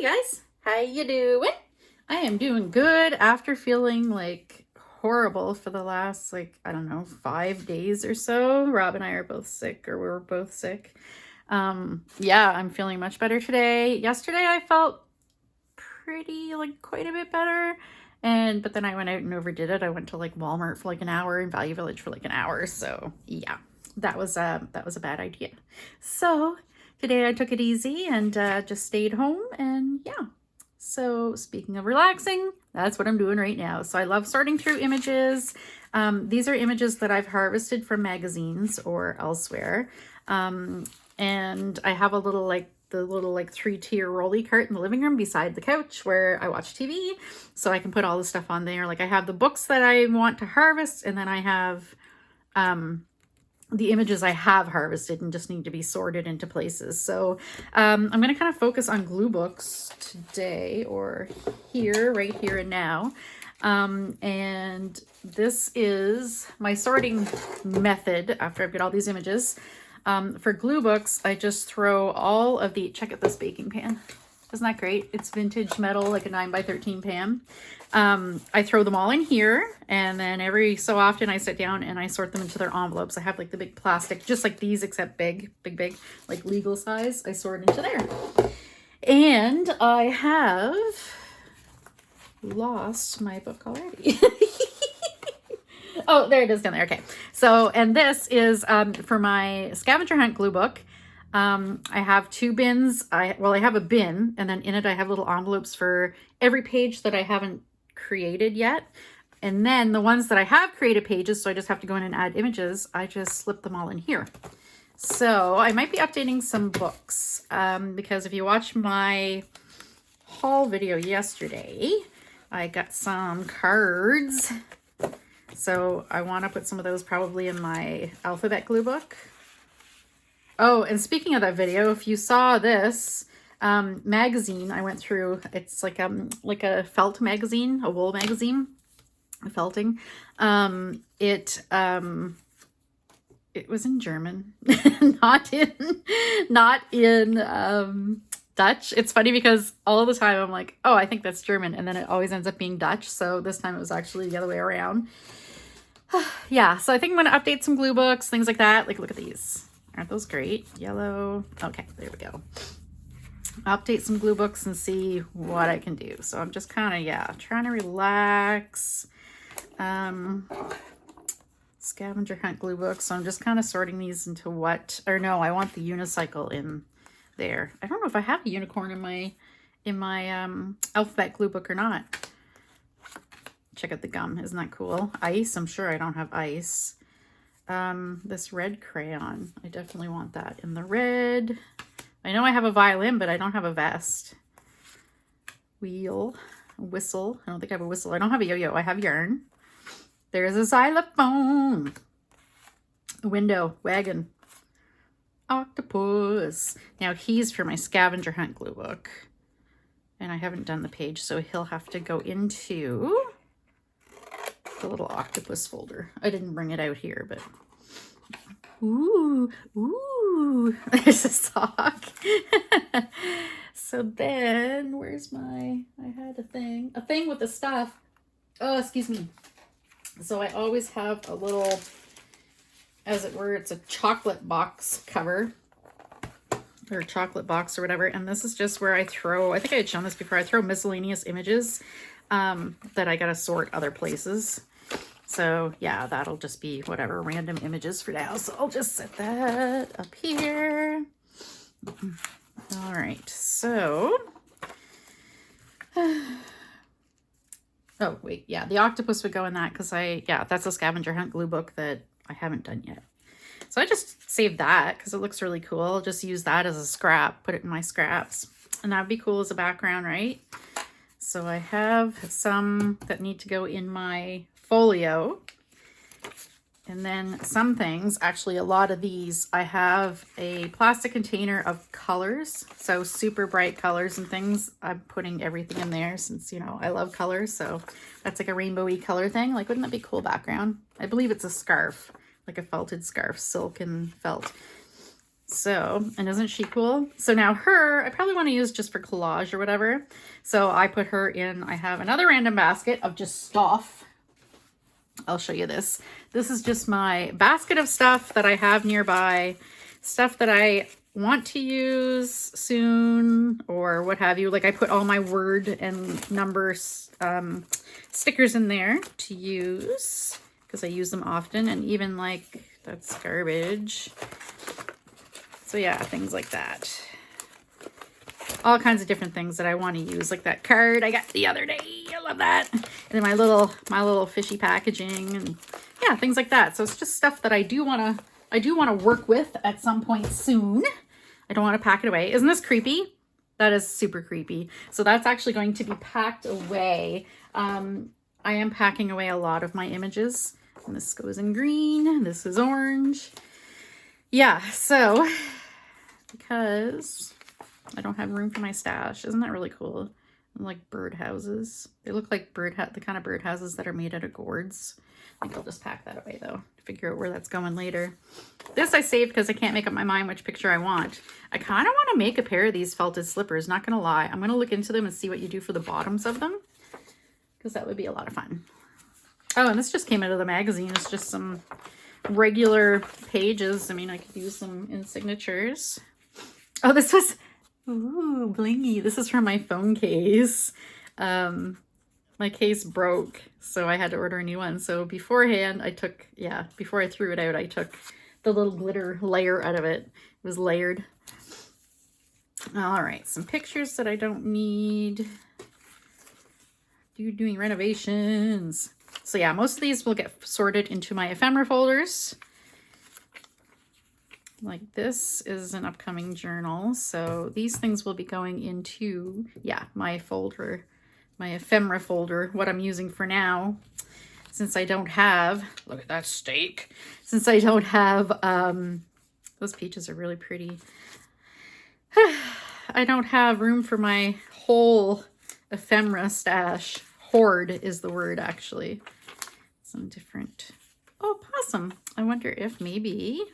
Hey guys, how you doing? I am doing good after feeling like horrible for the last I don't know, 5 days or so. Rob and I are both sick, or we were both sick. Yeah, I'm feeling much better today. Yesterday I felt pretty quite a bit better. But then I went out and overdid it. I went to Walmart for an hour and Value Village for an hour. So yeah, that was a bad idea. So today I took it easy and just stayed home, and yeah. So speaking of relaxing, that's what I'm doing right now. So I love sorting through images. These are images that I've harvested from magazines or elsewhere. And I have a little the little 3-tier rolly cart in the living room beside the couch where I watch TV. So I can put all the stuff on there. I have the books that I want to harvest, and then I have the images I have harvested and just need to be sorted into places. So I'm going to kind of focus on glue books today, or right here and now. And this is my sorting method after I've got all these images. For glue books, I just throw all of the, check out this baking pan. Isn't that great? It's vintage metal, like a 9x13 pan. I throw them all in here, and then every so often I sit down and I sort them into their envelopes. I have the big plastic, just like these, except big, like legal size. I sort into there. And I have lost my book already. Oh, there it is down there. Okay. So, and this is for my scavenger hunt glue book. I have 2 bins. I have a bin, and then in it I have little envelopes for every page that I haven't created yet. And then the ones that I have created pages, so I just have to go in and add images, I just slip them all in here. So I might be updating some books, because if you watch my haul video yesterday, I got some cards. So I want to put some of those probably in my alphabet glue book. Oh, and speaking of that video, if you saw this magazine I went through, it's like a felt magazine, a wool magazine, felting. It was in German, not in Dutch. It's funny because all the time I'm like, oh, I think that's German, and then it always ends up being Dutch. So this time it was actually the other way around. Yeah, so I think I'm going to update some glue books, things like that. Look at these. Aren't those great? Yellow. Okay, there we go. Update some glue books and see what I can do. So I'm just kind of, trying to relax. Scavenger hunt glue books. So I'm just kind of sorting these into I want the unicycle in there. I don't know if I have a unicorn in my alphabet glue book or not. Check out the gum. Isn't that cool? Ice. I'm sure I don't have ice. This red crayon, I definitely want that in the red. I know I have a violin, but I don't have a vest. Whistle. I don't think I have a whistle. I don't have a yo-yo. I have yarn. There's a xylophone. A window. Wagon. Octopus. Now he's for my scavenger hunt glue book. And I haven't done the page, so he'll have to go into the little octopus folder. I didn't bring it out here, but ooh, there's a sock. So then where's I had a thing with the stuff. Oh, excuse me. So I always have a little, as it were, it's a chocolate box cover, or chocolate box or whatever. And this is just where I think I had shown this before, I throw miscellaneous images that I gotta sort other places. So yeah, that'll just be whatever, random images for now. So I'll just set that up here. All right, so, oh wait, yeah, the octopus would go in that because that's a scavenger hunt glue book that I haven't done yet. So I just saved that because it looks really cool. I'll just use that as a scrap, put it in my scraps. And that'd be cool as a background, right? So I have some that need to go in my folio. And then some things, actually a lot of these, I have a plastic container of colors. So super bright colors and things. I'm putting everything in there since, I love colors. So that's like a rainbowy color thing. Wouldn't that be cool background? I believe it's a scarf, like a felted scarf, silk and felt. So, and isn't she cool? So now her, I probably want to use just for collage or whatever. So I put her in, I have another random basket of just stuff. I'll show you this. This is just my basket of stuff that I have nearby, stuff that I want to use soon or what have you. Like I put all my word and numbers stickers in there to use because I use them often, and even like that's garbage. So yeah, things like that. All kinds of different things that I want to use, like that card I got the other day. I love that. And then my little fishy packaging and yeah, things like that. So it's just stuff that I do want to work with at some point soon. I don't want to pack it away. Isn't this creepy? That is super creepy. So that's actually going to be packed away. I am packing away a lot of my images. And this goes in green. This is orange. Yeah, so because I don't have room for my stash. Isn't that really cool? Like bird houses. They look like the kind of bird houses that are made out of gourds. I think I'll just pack that away though, to figure out where that's going later. This I saved because I can't make up my mind which picture I want. I kind of want to make a pair of these felted slippers, not going to lie. I'm going to look into them and see what you do for the bottoms of them, because that would be a lot of fun. Oh, and this just came out of the magazine. It's just some regular pages. I mean, I could use them in signatures. Oh, this was, ooh, blingy. This is from my phone case. My case broke, so I had to order a new one. So beforehand, before I threw it out, I took the little glitter layer out of it. It was layered. All right, some pictures that I don't need. Doing renovations. So yeah, most of these will get sorted into my ephemera folders. Like this is an upcoming journal. So these things will be going into, yeah, my folder, my ephemera folder, what I'm using for now. Since I don't have, look at that steak. Since I don't have, those peaches are really pretty. I don't have room for my whole ephemera stash. Hoard is the word, actually. Some different, oh, possum. I wonder if maybe,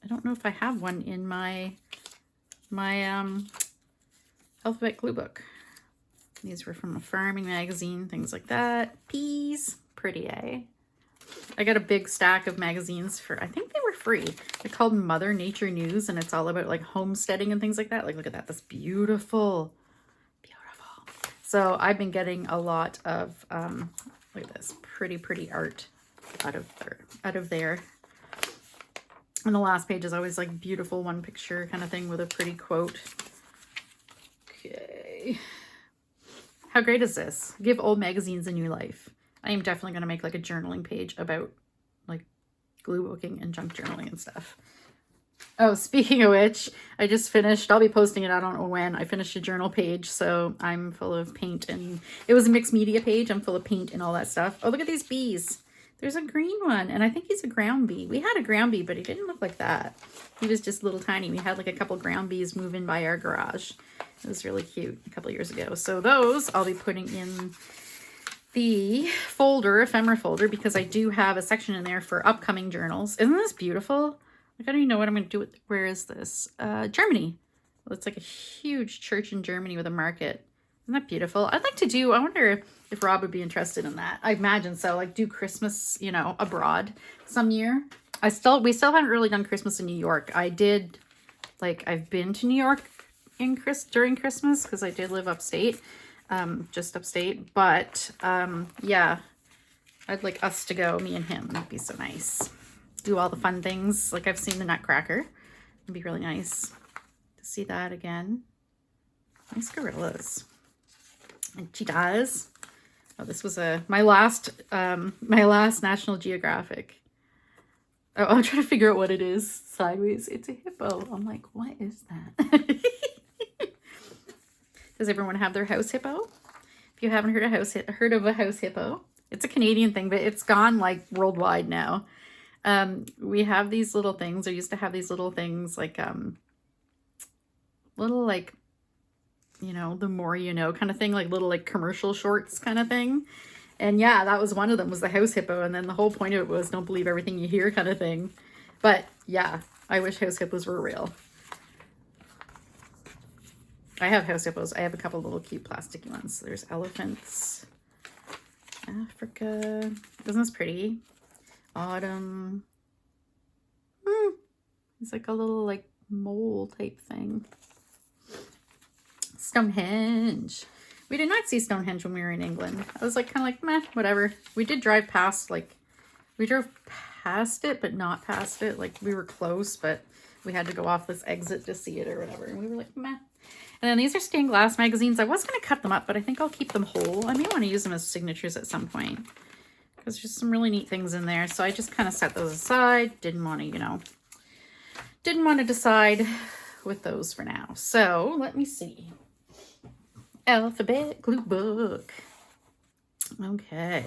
I don't know if I have one in my alphabet glue book. These were from a farming magazine, things like that. Peas, pretty, eh? I got a big stack of magazines for, I think they were free. They're called Mother Nature News, and it's all about like homesteading and things like that. Like, look at that, that's beautiful. So I've been getting a lot of, look at this, pretty art out of there. And the last page is always like beautiful one picture kind of thing with a pretty quote. Okay. How great is this? Give old magazines a new life. I am definitely going to make like a journaling page about like glue booking and junk journaling and stuff. Oh, speaking of which, I just finished, I'll be posting it, I don't know when, I finished a journal page, so I'm full of paint, and it was a mixed media page, I'm full of paint and all that stuff. Oh, look at these bees. There's a green one, and I think he's a ground bee. We had a ground bee, but he didn't look like that. He was just little tiny. We had like a couple ground bees move in by our garage. It was really cute a couple years ago. So those I'll be putting in the folder, ephemera folder, because I do have a section in there for upcoming journals. Isn't this beautiful? Like, I don't even know what I'm going to do with, where is this? Germany. Well, it's like a huge church in Germany with a market. Isn't that beautiful? I'd like to do, I wonder if Rob would be interested in that. I imagine so, like do Christmas, you know, abroad some year. We still haven't really done Christmas in New York. I did, like, I've been to New York during Christmas because I did live upstate, just upstate. But yeah, I'd like us to go, me and him. That'd be so nice. Do all the fun things. Like, I've seen the Nutcracker. It'd be really nice to see that again. Nice gorillas and cheetahs. Oh, this was my last National Geographic. Oh, I'm trying to figure out what it is sideways. It's a hippo. I'm like, what is that? Does everyone have their house hippo? If you haven't heard of a house hippo, it's a Canadian thing, but it's gone like worldwide now. We have these little things. I used to have these little things like, little like, you know, the more you know kind of thing, like little like commercial shorts kind of thing. And yeah, that was one of them, was the house hippo. And then the whole point of it was don't believe everything you hear kind of thing. But yeah, I wish house hippos were real. I have house hippos. I have a couple little cute plasticky ones. There's elephants. Africa. Isn't this pretty? Autumn. It's like a little like mole type thing. Stonehenge. We did not see Stonehenge when we were in England. I was like kind of like, meh, whatever. We did drive past, like, we drove past it, but not past it. Like, we were close, but we had to go off this exit to see it or whatever. And we were like, meh. And then these are stained glass magazines. I was going to cut them up, but I think I'll keep them whole. I may want to use them as signatures at some point, because there's just some really neat things in there. So I just kind of set those aside. Didn't want to, you know, didn't want to decide with those for now. So let me see. Alphabet glue book. Okay.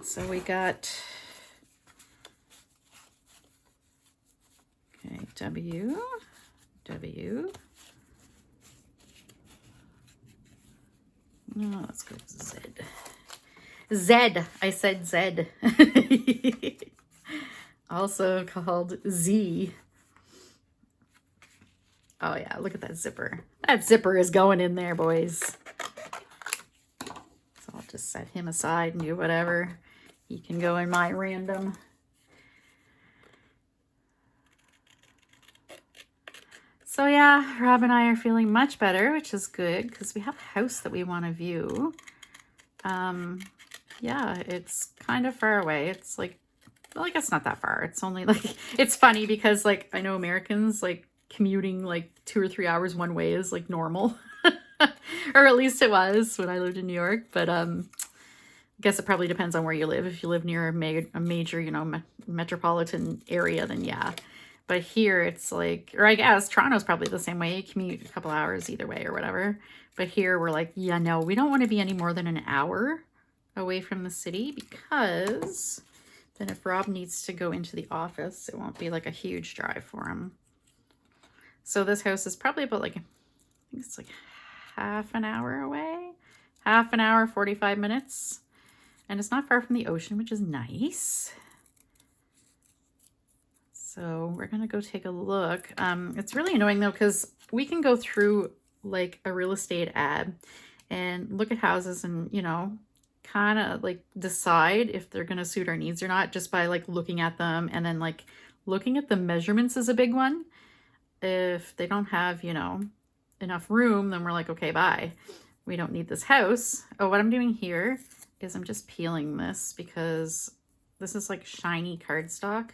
So we got, okay, W. Oh, let's go Z. Z. I said Z. Also called Z. Oh yeah, look at that zipper. That zipper is going in there, boys. So I'll just set him aside and do whatever. He can go in my random. So yeah, Rob and I are feeling much better, which is good because we have a house that we want to view. Yeah, it's kind of far away. It's like, well, I guess not that far. It's only like, it's funny because like, I know Americans like commuting like 2 or 3 hours one way is like normal. Or at least it was when I lived in New York. But I guess it probably depends on where you live. If you live near a major, you know, metropolitan area, then yeah. But here it's like, or I guess Toronto's probably the same way. You commute a couple hours either way or whatever. But here we're like, yeah, no, we don't want to be any more than an hour away from the city, because then if Rob needs to go into the office, it won't be like a huge drive for him. So this house is probably about like, I think it's like half an hour away. Half an hour, 45 minutes. And it's not far from the ocean, which is nice. So we're going to go take a look. It's really annoying though, because we can go through like a real estate ad and look at houses and, you know, kind of like decide if they're going to suit our needs or not just by like looking at them. And then like looking at the measurements is a big one. If they don't have, you know, enough room, then we're like, okay, bye. We don't need this house. Oh, what I'm doing here is I'm just peeling this because this is like shiny cardstock.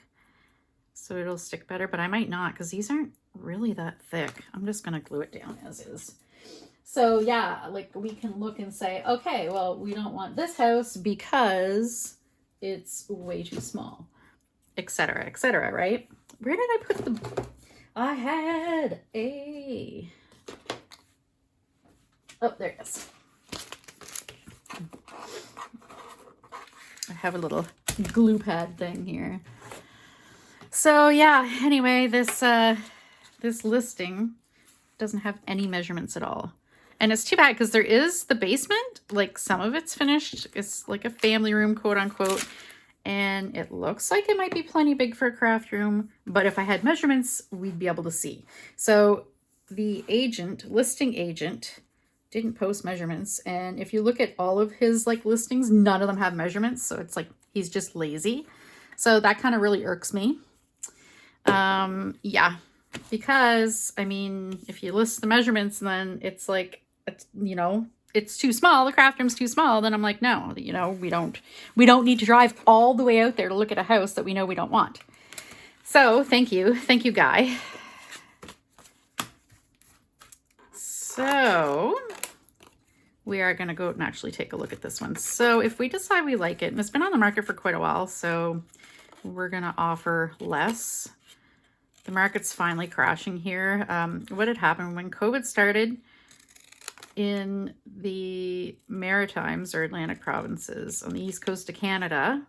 So it'll stick better, but I might not because these aren't really that thick. I'm just going to glue it down as is. So yeah, like we can look and say, okay, well, we don't want this house because it's way too small, etc., etc., right? Where did I put the... I had a... Oh, there it is. I have a little glue pad thing here. So yeah, anyway, this listing doesn't have any measurements at all. And it's too bad because there is the basement, like some of it's finished. It's like a family room, quote unquote. And it looks like it might be plenty big for a craft room, but if I had measurements, we'd be able to see. So the listing agent didn't post measurements. And if you look at all of his like listings, none of them have measurements. So it's like, he's just lazy. So that kind of really irks me. Yeah, because I mean, if you list the measurements and then it's like, you know, it's too small, the craft room's too small, then I'm like, no, you know, we don't need to drive all the way out there to look at a house that we know we don't want. So thank you, Guy. So we are going to go and actually take a look at this one. So if we decide we like it, and it's been on the market for quite a while, so we're going to offer less. The market's finally crashing here. What had happened when COVID started in the Maritimes or Atlantic provinces on the east coast of Canada,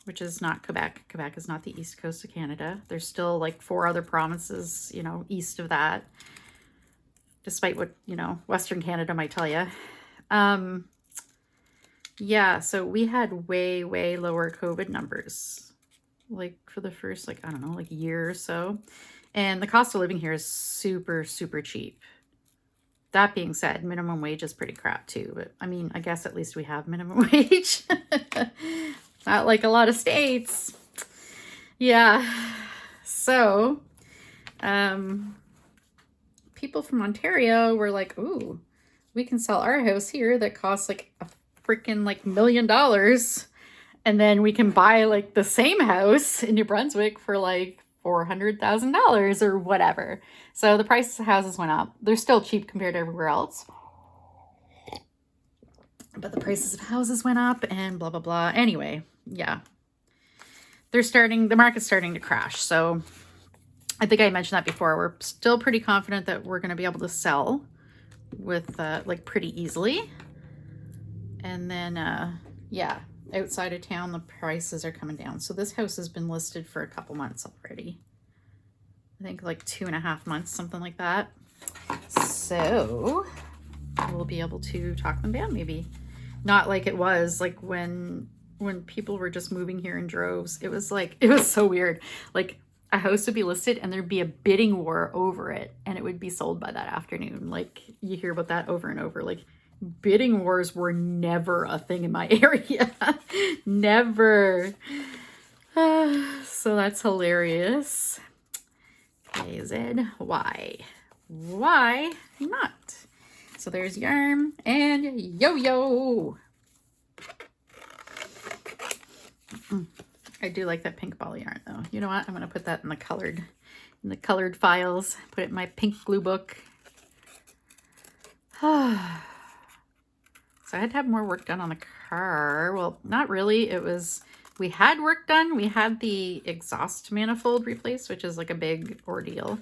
which is not Quebec. Quebec is not the east coast of Canada. There's still like 4 other provinces, you know, east of that, despite what, you know, Western Canada might tell you. Yeah, so we had way, way lower COVID numbers like for the first, like, I don't know, like year or so. And the cost of living here is super, super cheap. That being said, minimum wage is pretty crap too. But I mean, I guess at least we have minimum wage. Not like a lot of states. Yeah. So, people from Ontario were like, ooh, we can sell our house here that costs like a freaking like $1 million. And then we can buy like the same house in New Brunswick for like $400,000 or whatever. So the prices of houses went up. They're still cheap compared to everywhere else. But the prices of houses went up and blah, blah, blah. Anyway, yeah. The market's starting to crash. So I think I mentioned that before. We're still pretty confident that we're going to be able to sell with like pretty easily. And then, yeah, outside of town, the prices are coming down. So this house has been listed for a couple months already. I think like 2.5 months, something like that. So we'll be able to talk them down maybe. Not like it was like when people were just moving here in droves. It was so weird. Like a house would be listed and there'd be a bidding war over it and it would be sold by that afternoon. Like you hear about that over and over. Like bidding wars were never a thing in my area. Never. So that's hilarious. Okay, Zed, why not? So there's Yarm and Yo-Yo. I do like that pink ball yarn though. You know what? I'm gonna put that in the colored files. Put it in my pink glue book. So I had to have more work done on the car. Well, not really. We had work done. We had the exhaust manifold replaced, which is like a big ordeal.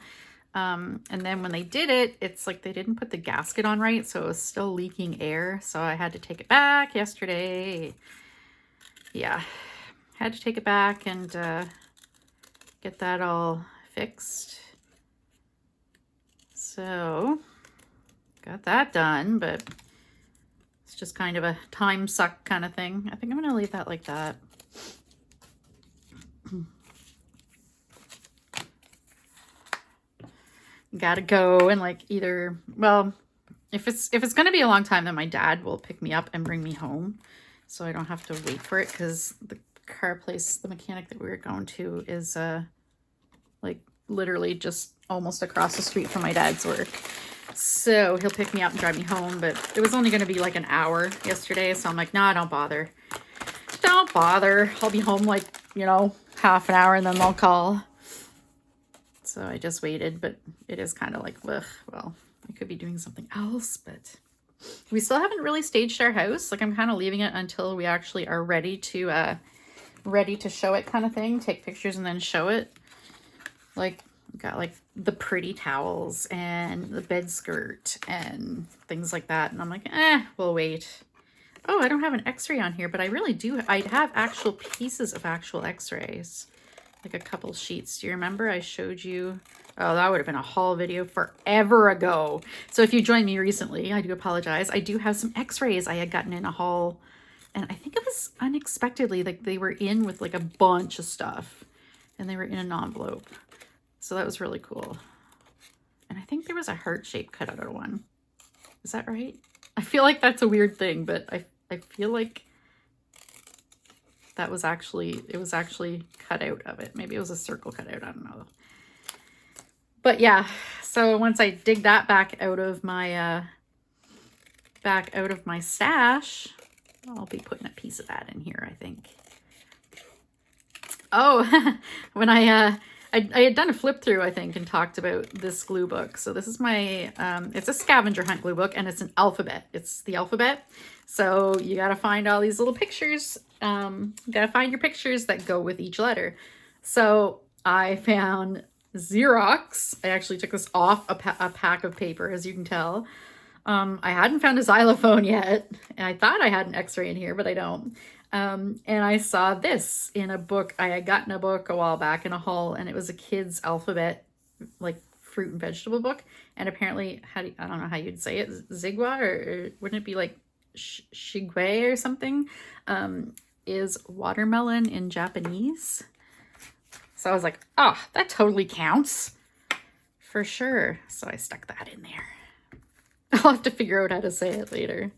And then when they did it, it's like they didn't put the gasket on right, so it was still leaking air. So I had to take it back yesterday. Yeah, had to take it back and get that all fixed. So got that done, but it's just kind of a time suck kind of thing. I think I'm gonna leave that like that. Gotta go and like either, well, if it's gonna be a long time, then my dad will pick me up and bring me home, so I don't have to wait for it, because the car place, the mechanic that we were going to is like literally just almost across the street from my dad's work. So he'll pick me up and drive me home, but it was only gonna be like an hour yesterday, so I'm like, nah, don't bother. Don't bother. I'll be home like, you know, half an hour and then they'll call. So I just waited, but it is kind of like, ugh, well, I could be doing something else, but we still haven't really staged our house. Like I'm kind of leaving it until we actually are ready to show it kind of thing. Take pictures and then show it. Like got like the pretty towels and the bed skirt and things like that. And I'm like, we'll wait. Oh, I don't have an x-ray on here, but I really do. I'd have actual pieces of actual x-rays. Like a couple sheets. Do you remember I showed you? Oh, that would have been a haul video forever ago. So if you joined me recently, I do apologize. I do have some x-rays I had gotten in a haul. And I think it was unexpectedly, like they were in with like a bunch of stuff. And they were in an envelope. So that was really cool. And I think there was a heart shape cut out of one. Is that right? I feel like that's a weird thing, but I feel like it was actually cut out of it. Maybe it was a circle cut out. I don't know. But yeah, so once I dig that back out of my stash, I'll be putting a piece of that in here, I think. Oh, when I had done a flip through, I think, and talked about this glue book. So this is my, it's a scavenger hunt glue book, and it's an alphabet. It's the alphabet. So you got to find all these little pictures. You got to find your pictures that go with each letter. So I found Xerox. I actually took this off a pack of paper, as you can tell. I hadn't found a xylophone yet. And I thought I had an x-ray in here, but I don't. And I saw this in a book. I had gotten a book a while back in a haul, and it was a kid's alphabet, like fruit and vegetable book. And apparently, I don't know how you'd say it, Zigwa, or wouldn't it be like Shigwe or something, is watermelon in Japanese. So I was like, oh, that totally counts for sure. So I stuck that in there. I'll have to figure out how to say it later.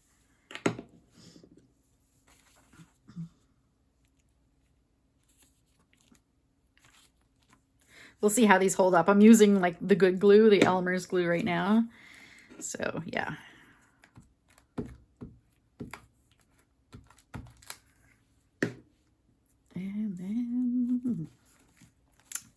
We'll see how these hold up. I'm using like the good glue, the Elmer's glue right now. So yeah. And then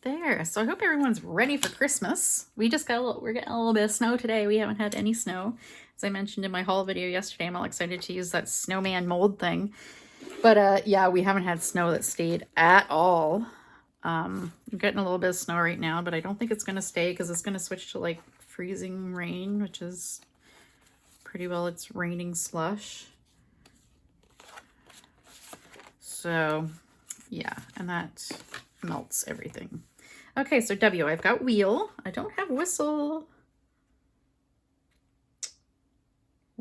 there. So I hope everyone's ready for Christmas. We just got we're getting a little bit of snow today. We haven't had any snow. As I mentioned in my haul video yesterday, I'm all excited to use that snowman mold thing. But yeah, we haven't had snow that stayed at all. I'm getting a little bit of snow right now, but I don't think it's going to stay because it's going to switch to like freezing rain, which is pretty well, it's raining slush. So yeah, and that melts everything. Okay, so W, I've got wheel. I don't have whistle,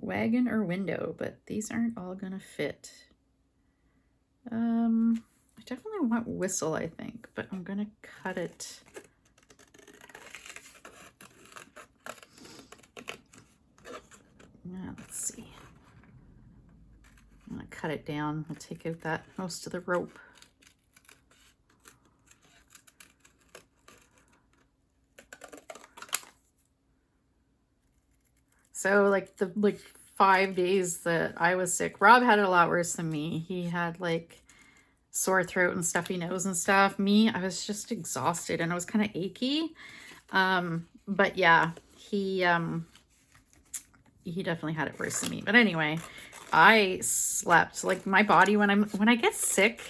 wagon, or window, but these aren't all gonna fit. I definitely want whistle, I think, but I'm gonna cut it. Let's see. I'm gonna cut it down. I'll take out that most of the rope. So like the 5 days that I was sick, Rob had it a lot worse than me. He had like sore throat and stuffy nose and stuff. Me, I was just exhausted and I was kind of achy. But yeah, he definitely had it worse than me. But anyway, I slept. Like my body, when I get sick,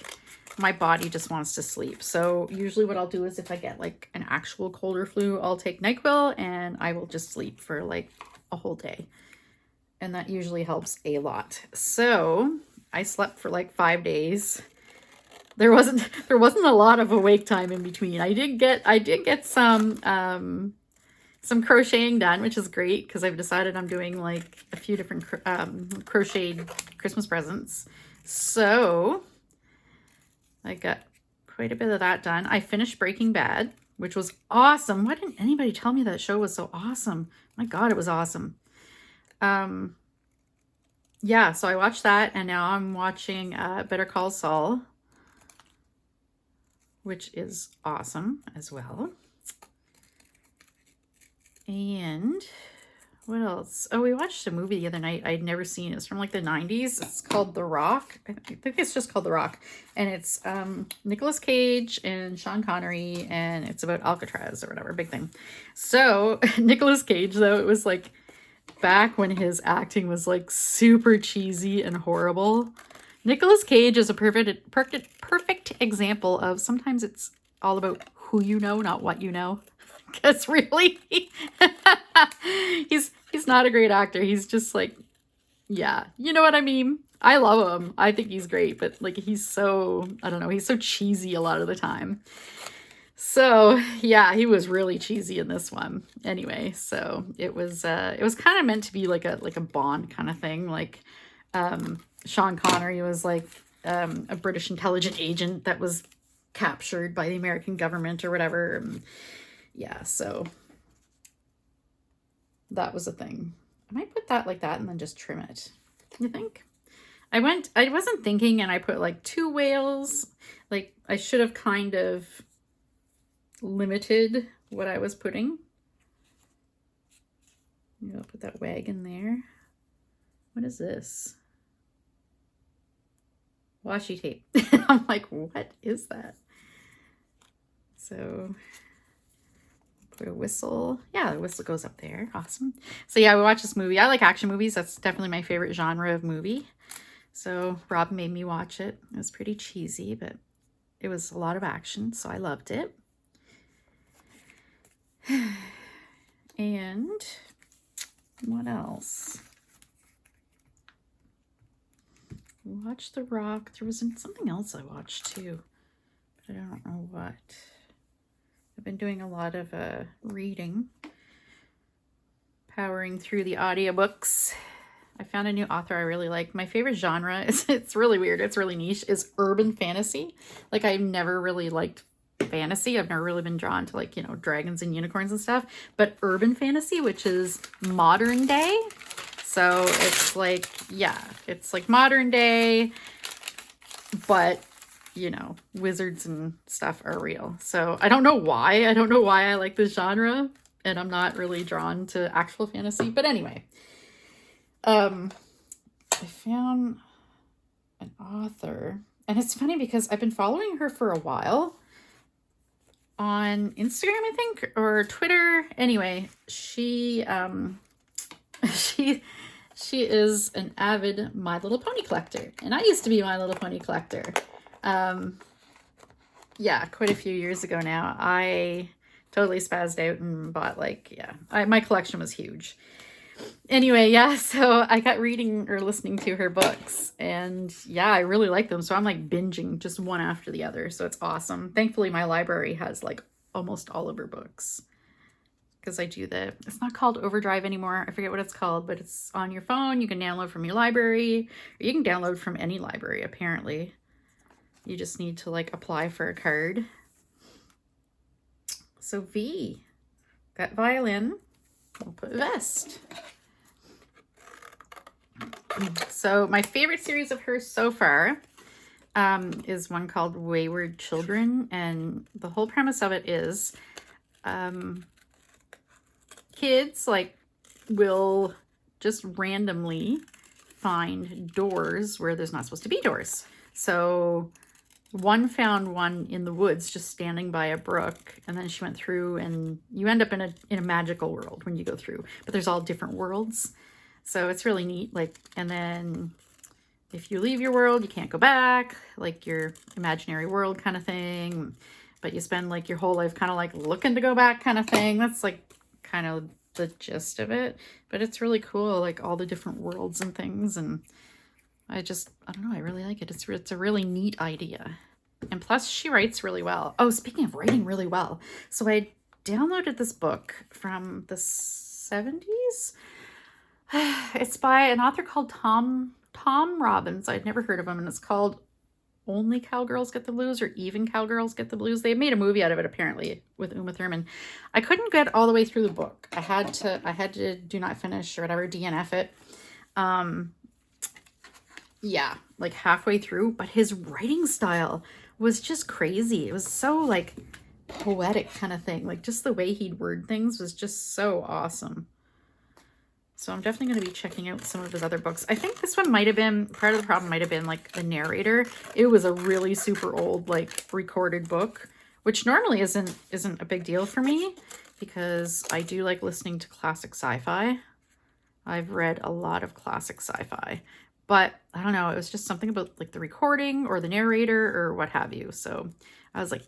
my body just wants to sleep. So usually what I'll do is if I get like an actual cold or flu, I'll take NyQuil and I will just sleep for like a whole day. And that usually helps a lot. So I slept for like 5 days. There wasn't a lot of awake time in between. I did get some crocheting done, which is great because I've decided I'm doing like a few different crocheted Christmas presents. So I got quite a bit of that done. I finished Breaking Bad, which was awesome. Why didn't anybody tell me that show was so awesome? My God, it was awesome. Yeah, so I watched that and now I'm watching Better Call Saul, which is awesome as well. And what else? Oh, we watched a movie the other night I'd never seen. It's from like the 90s. It's called The Rock. I think it's just called The Rock. And it's Nicolas Cage and Sean Connery, and it's about Alcatraz or whatever, big thing. So Nicolas Cage, though, it was like back when his acting was like super cheesy and horrible. Nicolas Cage is a perfect example of sometimes it's all about who you know, not what you know. Because really, he's not a great actor. He's just like, yeah, you know what I mean? I love him. I think he's great, but like he's so, I don't know, he's so cheesy a lot of the time. So yeah, he was really cheesy in this one. Anyway, so it was kind of meant to be like a Bond kind of thing. Like Sean Connery was like a British intelligence agent that was captured by the American government or whatever. Yeah, so that was a thing. I might put that like that and then just trim it. You think? I wasn't thinking and I put like 2 whales. Like I should have kind of limited what I was putting. I'll put that wagon there. What is this? Washi tape. I'm like, what is that? So put a whistle. Yeah, the whistle goes up there. Awesome. So yeah, we watched this movie. I like action movies. That's definitely my favorite genre of movie. So Rob made me watch it. It was pretty cheesy, but it was a lot of action, so I loved it. And what else? We watched The Rock. There was something else I watched too, but I don't know what. I've been doing a lot of reading, powering through the audiobooks. I found a new author I really like. My favorite genre is, it's really weird, it's really niche, is urban fantasy. Like I've never really liked fantasy. I've never really been drawn to like, you know, dragons and unicorns and stuff, but urban fantasy, which is modern day. So it's like, yeah, it's like modern day, but you know, wizards and stuff are real. So I don't know why. I don't know why I like this genre, and I'm not really drawn to actual fantasy. But anyway, I found an author, and it's funny because I've been following her for a while on Instagram, I think, or Twitter. Anyway, she she is an avid My Little Pony collector, and I used to be My Little Pony collector. Yeah, quite a few years ago now. I totally spazzed out and bought like, yeah, my collection was huge. Anyway, yeah, so I got reading or listening to her books, and yeah, I really like them. So I'm like binging just one after the other. So it's awesome. Thankfully, my library has like almost all of her books, because I do it's not called Overdrive anymore. I forget what it's called, but it's on your phone. You can download from your library, or you can download from any library, apparently. You just need to like apply for a card. So V, got violin, we'll put vest. So my favorite series of hers so far is one called Wayward Children. And the whole premise of it is kids like will just randomly find doors where there's not supposed to be doors. So one found one in the woods just standing by a brook, and then she went through, and you end up in a magical world when you go through, but there's all different worlds. So it's really neat. Like, and then if you leave your world, you can't go back, like your imaginary world kind of thing, but you spend like your whole life kind of like looking to go back kind of thing. That's like kind of the gist of it, but it's really cool, like all the different worlds and things. And I don't know, I really like it. It's a really neat idea. And plus she writes really well. Oh, speaking of writing really well. So I downloaded this book from the 70s. It's by an author called Tom Robbins. I'd never heard of him, and it's called Only Cowgirls Get the Blues, or Even Cowgirls Get the Blues. They made a movie out of it apparently with Uma Thurman. I couldn't get all the way through the book. I had to do not finish or whatever, DNF it. Yeah, like halfway through, but his writing style was just crazy. It was so like poetic kind of thing. Like just the way he'd word things was just so awesome. So I'm definitely going to be checking out some of his other books. I think this one might have been, part of the problem might have been like the narrator. It was a really super old, like recorded book, which normally isn't a big deal for me because I do like listening to classic sci-fi. I've read a lot of classic sci-fi, but I don't know, it was just something about like the recording or the narrator or what have you. So I was like,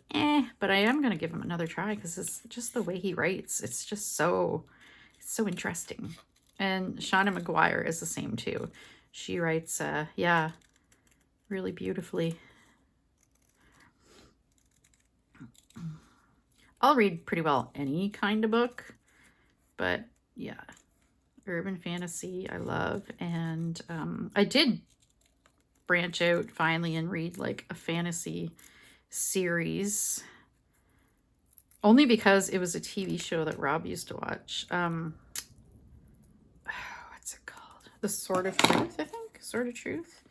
but I am going to give him another try because it's just the way he writes. It's just so interesting. And Shauna McGuire is the same too. She writes, yeah, really beautifully. I'll read pretty well any kind of book, but yeah, urban fantasy I love. And I did branch out finally and read like a fantasy series, only because it was a TV show that Rob used to watch. What's it called? The Sword of Truth, I think. Sword of Truth.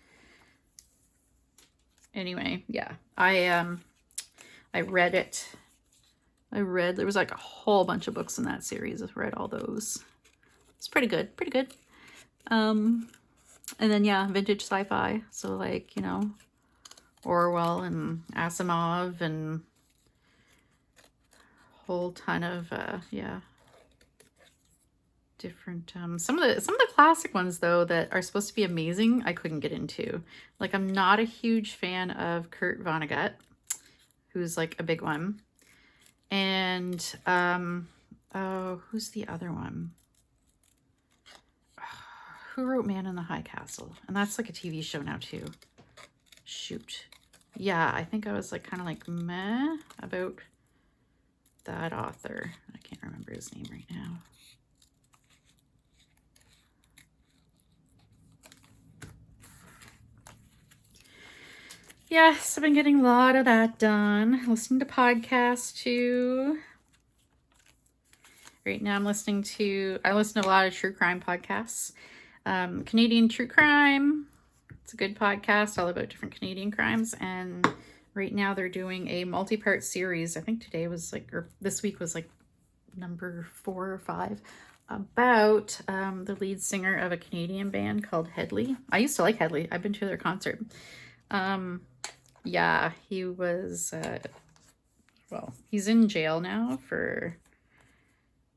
Anyway, yeah, I read it. There was like a whole bunch of books in that series. I've read all those. It's pretty good, pretty good. And then yeah, vintage sci-fi. So like, you know, Orwell and Asimov and a whole ton of yeah, different some of the classic ones though that are supposed to be amazing, I couldn't get into. Like I'm not a huge fan of Kurt Vonnegut, who's like a big one. And oh, who's the other one? Who wrote Man in the High Castle? And that's like a TV show now too. Shoot. Yeah, I think I was like kind of like meh about that author. I can't remember his name right now. Yes, I've been getting a lot of that done. Listening to podcasts too. Right now I listen to a lot of true crime podcasts. Canadian True Crime. It's a good podcast all about different Canadian crimes. And right now they're doing a multi-part series. I think today was like, or this week was like number 4 or 5, about the lead singer of a Canadian band called Hedley. I used to like Hedley. I've been to their concert. Yeah, he was, well, he's in jail now for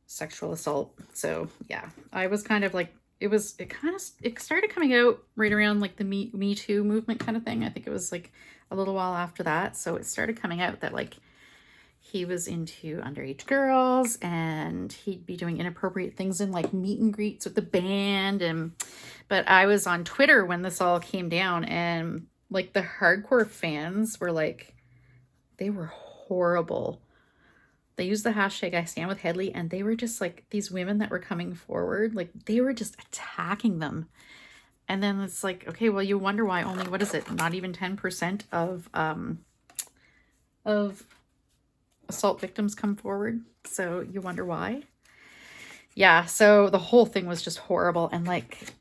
sexual assault. So yeah, I was kind of like, it started coming out right around like the Me Too movement kind of thing. I think it was like a little while after that. So it started coming out that like he was into underage girls and he'd be doing inappropriate things in like meet and greets with the band. But I was on Twitter when this all came down, and like the hardcore fans were like, they were horrible. They used the hashtag I stand with Hedley, and they were just like, these women that were coming forward, like they were just attacking them. And then it's like, okay, well, you wonder why only, what is it? Not even 10% of assault victims come forward. So you wonder why. Yeah. So the whole thing was just horrible. And like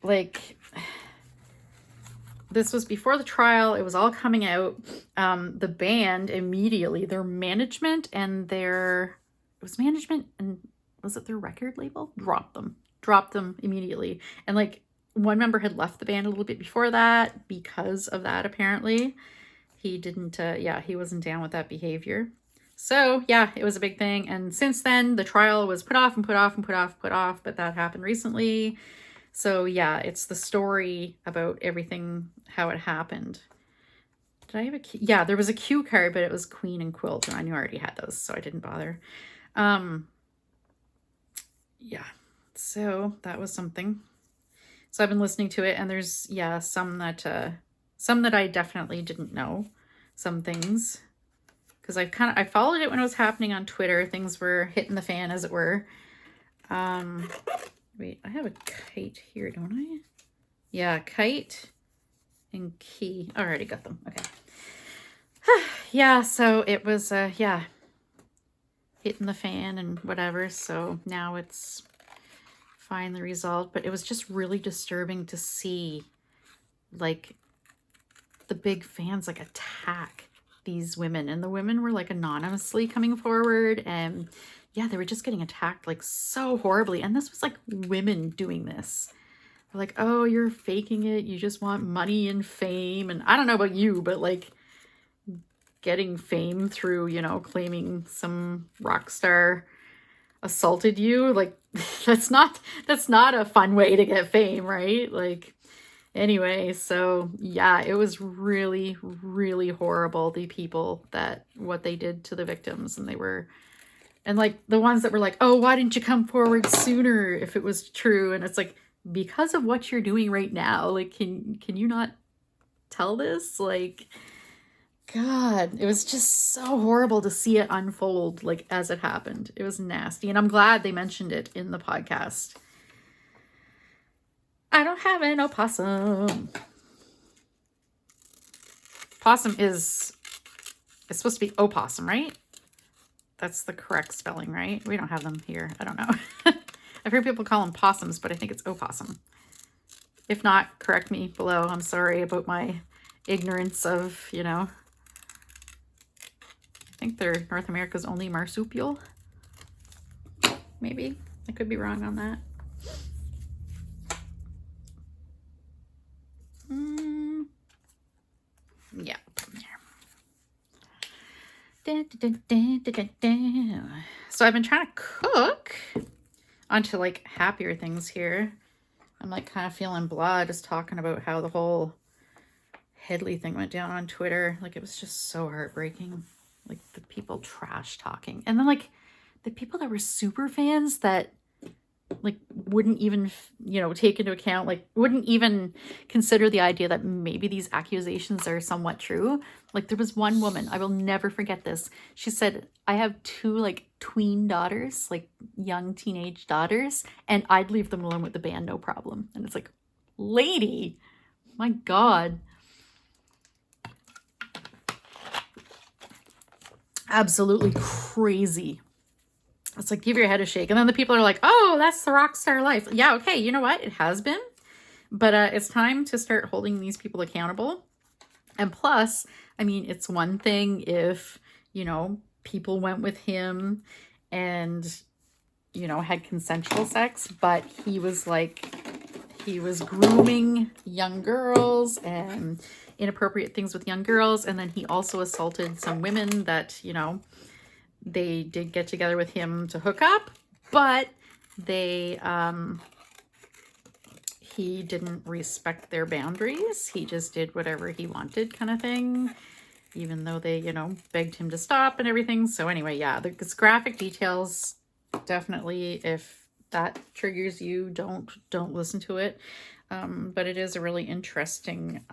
this was before the trial. It was all coming out. The band immediately, their management and their record label? Dropped them immediately. And like one member had left the band a little bit before that because of that, apparently. He didn't, he wasn't down with that behavior. So yeah, it was a big thing. And since then, the trial was put off, but that happened recently. So yeah, it's the story about everything, how it happened. Did I have a cue? Yeah, there was a cue card, but it was Queen and Quilt, and I knew I already had those, so I didn't bother. Yeah, so that was something. So I've been listening to it, and there's, some that I definitely didn't know, some things, because I followed it when it was happening on Twitter. Things were hitting the fan, as it were. Wait, I have a kite here, don't I? Yeah, kite and key. I already got them. Okay. Yeah, so it was, hitting the fan and whatever. So now it's finally resolved. But it was just really disturbing to see, like, the big fans, like, attack these women. And the women were, like, anonymously coming forward. And yeah, they were just getting attacked, like, so horribly. And this was, like, women doing this. They're like, oh, you're faking it. You just want money and fame. And I don't know about you, but, like, getting fame through, claiming some rock star assaulted you, like, that's not a fun way to get fame, right? Like, anyway, so yeah, it was really, really horrible, the people what they did to the victims. And like the ones that were like, oh, why didn't you come forward sooner if it was true? And it's like, because of what you're doing right now, like, can you not tell this? Like, God, it was just so horrible to see it unfold, like, as it happened. It was nasty. And I'm glad they mentioned it in the podcast. I don't have an opossum. Possum it's supposed to be opossum, right? That's the correct spelling, right? We don't have them here. I don't know. I've heard people call them possums, but I think it's opossum. If not, correct me below. I'm sorry about my ignorance of, I think they're North America's only marsupial. Maybe. I could be wrong on that. Yeah. So I've been trying to cook onto, like, happier things here. I'm, like, kind of feeling blah just talking about how the whole Hedley thing went down on Twitter. Like, it was just so heartbreaking. Like, the people trash talking. And then, like, the people that were super fans that, like, wouldn't even, take into account, like, wouldn't even consider the idea that maybe these accusations are somewhat true. Like, there was one woman, I will never forget this. She said, I have 2, like, tween daughters, like, young teenage daughters, and I'd leave them alone with the band, no problem. And it's like, lady, my God. absolutely crazy. It's like, give your head a shake. And then the people are like, oh, that's the rock star life. Yeah, okay, you know what? It has been. But it's time to start holding these people accountable. And plus, I mean, it's one thing if, you know, people went with him and, you know, had consensual sex, but he was grooming young girls and inappropriate things with young girls. And then he also assaulted some women that, you know, they did get together with him to hook up, but he didn't respect their boundaries. He just did whatever he wanted, kind of thing, even though they, you know, begged him to stop and everything. So anyway, yeah, there's graphic details. Definitely, if that triggers you, don't listen to it. But it is a really interesting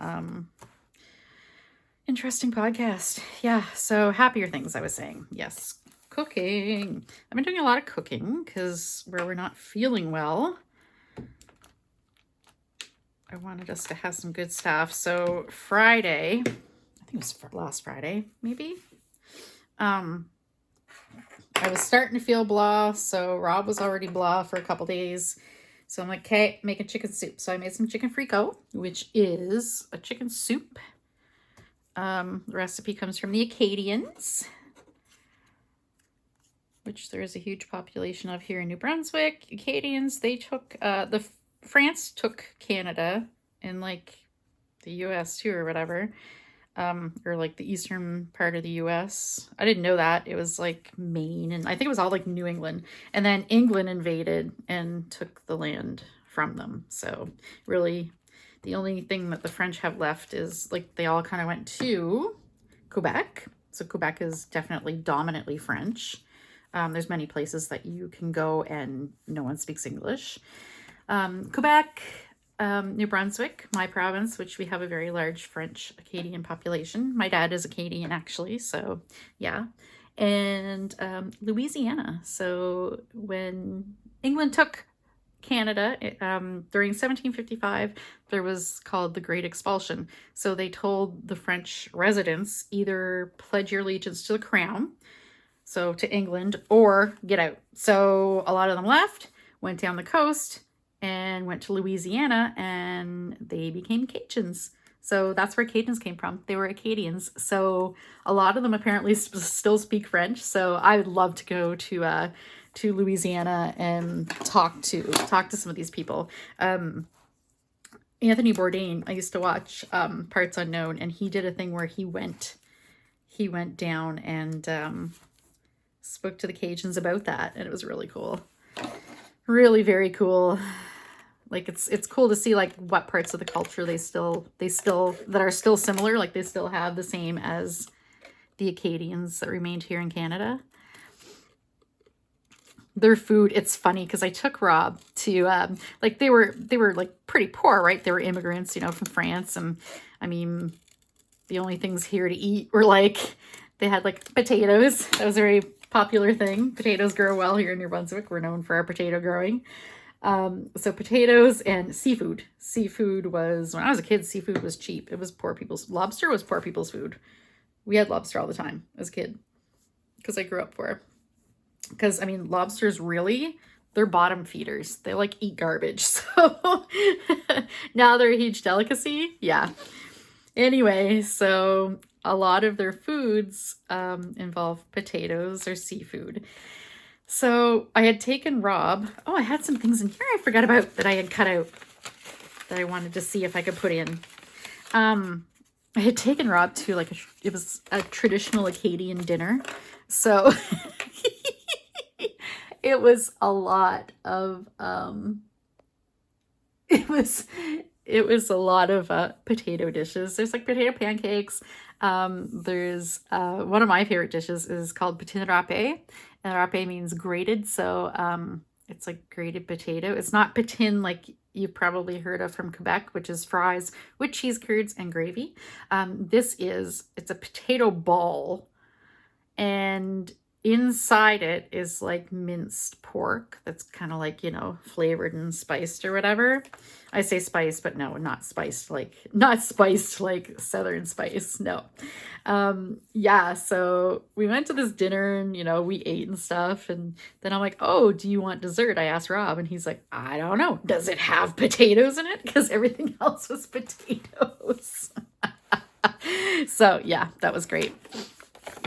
podcast. Yeah, so happier things, I was saying. Yes, cooking. I've been doing a lot of cooking because where we're not feeling well, I wanted us to have some good stuff. So Friday, I think it was last Friday, maybe. I was starting to feel blah, so Rob was already blah for a couple days. So I'm like, okay, making chicken soup. So I made some chicken frico, which is a chicken soup. The recipe comes from the Acadians, which there is a huge population of here in New Brunswick. Acadians, they took, France took Canada and like the US too or whatever, or like the eastern part of the US. I didn't know that. It was like Maine, and I think it was all like New England. And then England invaded and took the land from them. So really the only thing that the French have left is like they all kind of went to Quebec. So Quebec is definitely dominantly French. There's many places that you can go and no one speaks English. Quebec, New Brunswick, my province, which we have a very large French Acadian population. My dad is Acadian, actually, so yeah. And Louisiana. So when England took Canada, during 1755, there was called the Great Expulsion. So they told the French residents, either pledge your allegiance to the crown, so to England, or get out. So a lot of them left, went down the coast, and went to Louisiana, and they became Cajuns. So that's where Cajuns came from. They were Acadians. So a lot of them apparently still speak French. So I would love to go to Louisiana and talk to some of these people. Anthony Bourdain, I used to watch Parts Unknown, and he did a thing where he went down and spoke to the Cajuns about that, and it was really cool. Really very cool. Like it's cool to see like what parts of the culture they still that are still similar, like they still have the same as the Acadians that remained here in Canada. Their food, it's funny because I took Rob to like they were like pretty poor, right? They were immigrants, you know, from France, and I mean the only things here to eat were like they had like potatoes. That was a very popular thing. Potatoes grow well here in New Brunswick. We're known for our potato growing. So potatoes and seafood. Seafood was, when I was a kid, seafood was cheap. It was poor people's, lobster was poor people's food. We had lobster all the time as a kid because I grew up poor. Because, I mean, lobsters really, they're bottom feeders. They like eat garbage. So now they're a huge delicacy. Yeah. Anyway, so a lot of their foods involve potatoes or seafood. So I had taken Rob. Oh, I had some things in here I forgot about that I had cut out that I wanted to see if I could put in. I had taken Rob to like it was a traditional Acadian dinner. So it was a lot of it was a lot of potato dishes. There's like potato pancakes. There's one of my favorite dishes is called patin râpé. And râpé means grated, so it's like grated potato. It's not patin like you've probably heard of from Quebec, which is fries with cheese curds and gravy. It's a potato ball, and inside it is like minced pork that's kind of like, you know, flavored and spiced or whatever. I say spiced, but no, not spiced like Southern spice. No. Yeah, so we went to this dinner and, you know, we ate and stuff. And then I'm like, oh, do you want dessert? I asked Rob, and he's like, I don't know. Does it have potatoes in it? Because everything else was potatoes. So yeah, that was great.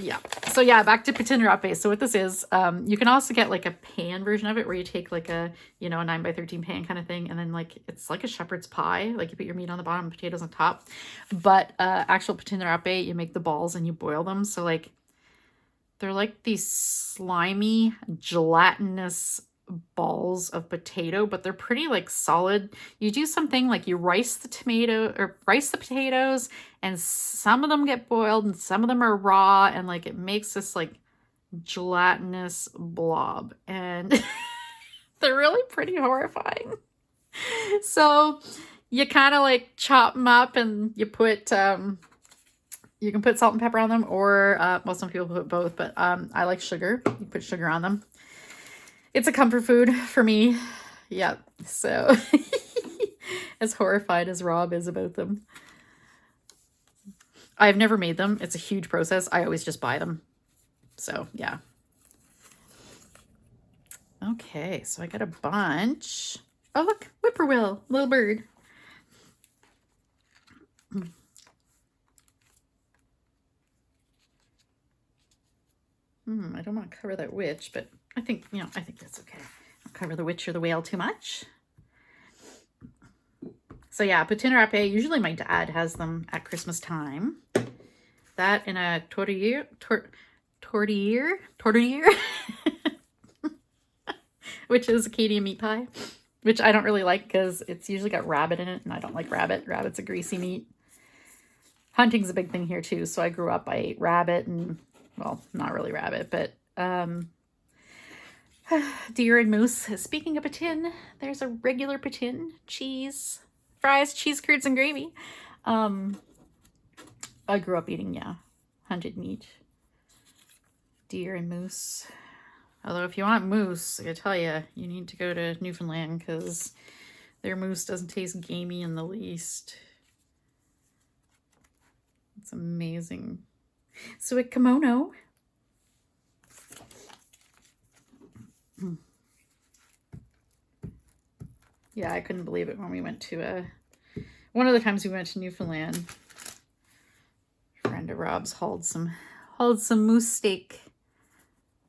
Yeah. So yeah, back to patin râpé. So what this is, you can also get like a pan version of it where you take like a, you know, a 9x13 pan kind of thing. And then like, it's like a shepherd's pie. Like you put your meat on the bottom, potatoes on top. But actual patin râpé, you make the balls and you boil them. So like, they're like these slimy, gelatinous balls of potato, but they're pretty like solid. You do something like you rice the potatoes, and some of them get boiled and some of them are raw, and like it makes this like gelatinous blob, and they're really pretty horrifying. So you kind of like chop them up and you put you can put salt and pepper on them, or well, some people put both, but I like sugar. You put sugar on them. It's a comfort food for me. Yeah. So as horrified as Rob is about them. I've never made them. It's a huge process. I always just buy them. So yeah. Okay, so I got a bunch. Oh look, whippoorwill, little bird. I don't want to cover that witch, but I think, you know, I think that's okay. I'll cover the witch or the whale too much. So yeah, patin râpé, usually my dad has them at Christmas time. That and a tortillere, which is Acadian meat pie, which I don't really like because it's usually got rabbit in it, and I don't like rabbit. Rabbit's a greasy meat. Hunting's a big thing here too, so I grew up, I ate rabbit and, well, not really rabbit, but deer and moose. Speaking of patin, there's a regular patin, cheese, fries, cheese curds, and gravy. I grew up eating, yeah, hunted meat, deer and moose. Although if you want moose, I tell you, you need to go to Newfoundland because their moose doesn't taste gamey in the least. It's amazing. So a kimono. Yeah, I couldn't believe it when we went to one of the times we went to Newfoundland. A friend of Rob's hauled some moose steak